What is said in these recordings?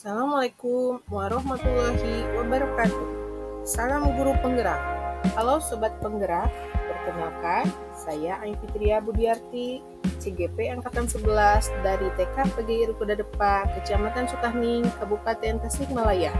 Assalamualaikum warahmatullahi wabarakatuh. Salam guru penggerak. Halo sobat penggerak, perkenalkan saya Ayu Fitria Budiarti, CGP Angkatan 11 dari TK PGRI Kuda Depak, Kecamatan Sukahning, Kabupaten Tasikmalaya.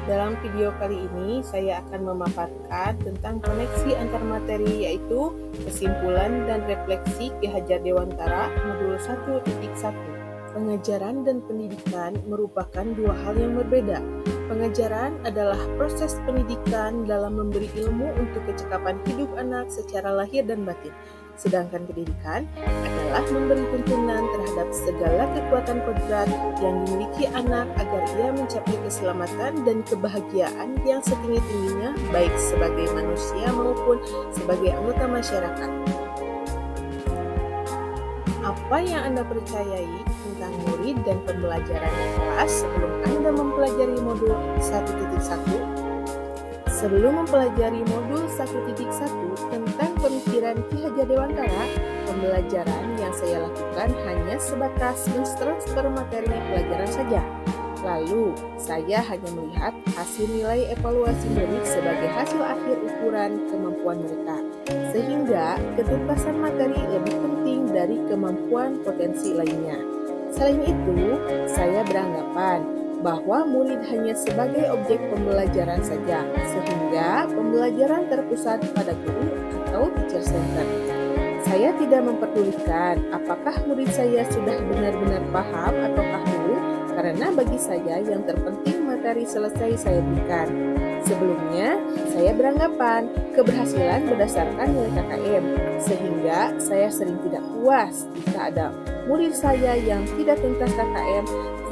Dalam video kali ini saya akan memaparkan tentang koneksi antar materi, yaitu kesimpulan dan refleksi Ki Hajar Dewantara modul 1.1. Pengajaran dan pendidikan merupakan dua hal yang berbeda. Pengajaran adalah proses pendidikan dalam memberi ilmu untuk kecakapan hidup anak secara lahir dan batin. Sedangkan pendidikan adalah memberi tuntunan terhadap segala kekuatan kodrat yang dimiliki anak agar ia mencapai keselamatan dan kebahagiaan yang setinggi-tingginya, baik sebagai manusia maupun sebagai anggota masyarakat. Apa yang Anda percayai tentang murid dan pembelajaran di kelas sebelum Anda mempelajari modul 1.1? Sebelum mempelajari modul 1.1 tentang pemikiran Ki Hajar Dewantara, pembelajaran yang saya lakukan hanya sebatas mentransfer materi pelajaran saja. Lalu, saya hanya melihat hasil nilai evaluasi murid sebagai hasil akhir ukuran kemampuan mereka, sehingga ketuntasan materi lebih penting dari kemampuan potensi lainnya. Selain itu, saya beranggapan bahwa murid hanya sebagai objek pembelajaran saja, sehingga pembelajaran terpusat pada guru atau teacher center. Saya tidak memperdulikan apakah murid saya sudah benar-benar paham ataukah belum, karena bagi saya yang terpenting materi selesai saya berikan. Sebelumnya, saya beranggapan keberhasilan berdasarkan nilai KKM, sehingga saya sering tidak puas jika ada murid saya yang tidak tuntas KKM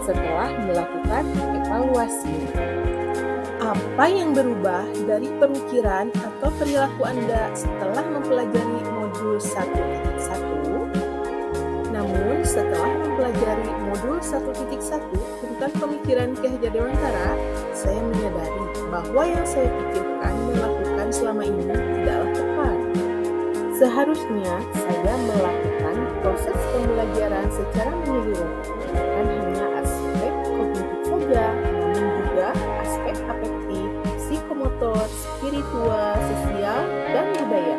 setelah melakukan evaluasi. Apa yang berubah dari pemikiran atau perilaku Anda setelah mempelajari modul 1.1? Namun, setelah mempelajari modul 1.1 tentang pemikiran Ki Hajar Dewantara, saya menyadari bahwa yang saya pikirkan dan lakukan selama ini tidaklah tepat. Seharusnya saya melakukan proses pembelajaran secara menyeluruh, bukan hanya aspek kognitif saja, namun juga aspek afektif, psikomotor, spiritual, sosial, dan budaya.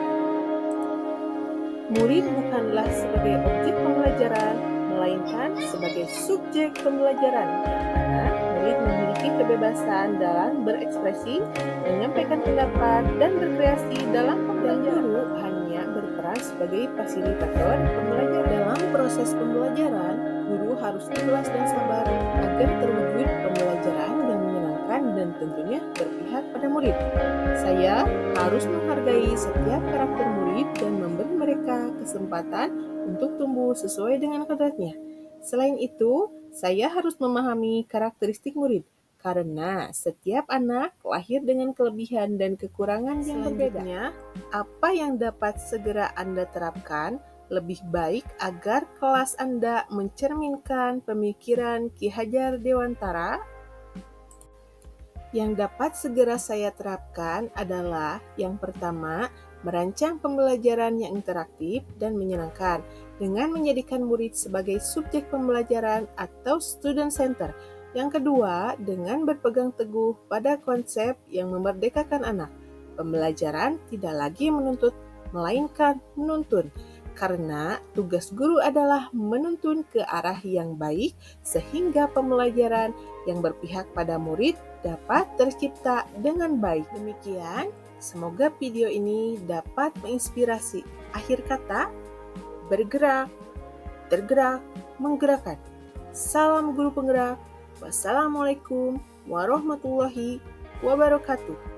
Murid bukanlah sebagai objek pembelajaran, melainkan sebagai subjek pembelajaran, yang mana murid memiliki kebebasan dalam berekspresi, menyampaikan pendapat, dan berkreasi dalam pembelajaran. Guru hanya berperan sebagai fasilitator pembelajaran. Dalam proses pembelajaran, guru harus ikhlas dan sabar agar terwujud pembelajaran yang menyenangkan dan tentunya berpihak pada murid. Saya harus menghargai setiap karakter murid dan memberi mereka kesempatan untuk tumbuh sesuai dengan kodratnya. Selain itu, saya harus memahami karakteristik murid, karena setiap anak lahir dengan kelebihan dan kekurangan yang berbeda. Apa yang dapat segera Anda terapkan lebih baik agar kelas Anda mencerminkan pemikiran Ki Hajar Dewantara? Yang dapat segera saya terapkan adalah yang pertama, merancang pembelajaran yang interaktif dan menyenangkan dengan menjadikan murid sebagai subjek pembelajaran atau student center. Yang kedua, dengan berpegang teguh pada konsep yang memerdekakan anak. Pembelajaran tidak lagi menuntut, melainkan menuntun. Karena tugas guru adalah menuntun ke arah yang baik sehingga pembelajaran yang berpihak pada murid dapat tercipta dengan baik. Demikian, semoga video ini dapat menginspirasi. Akhir kata, bergerak, tergerak, menggerakkan. Salam guru penggerak. Wassalamualaikum warahmatullahi wabarakatuh.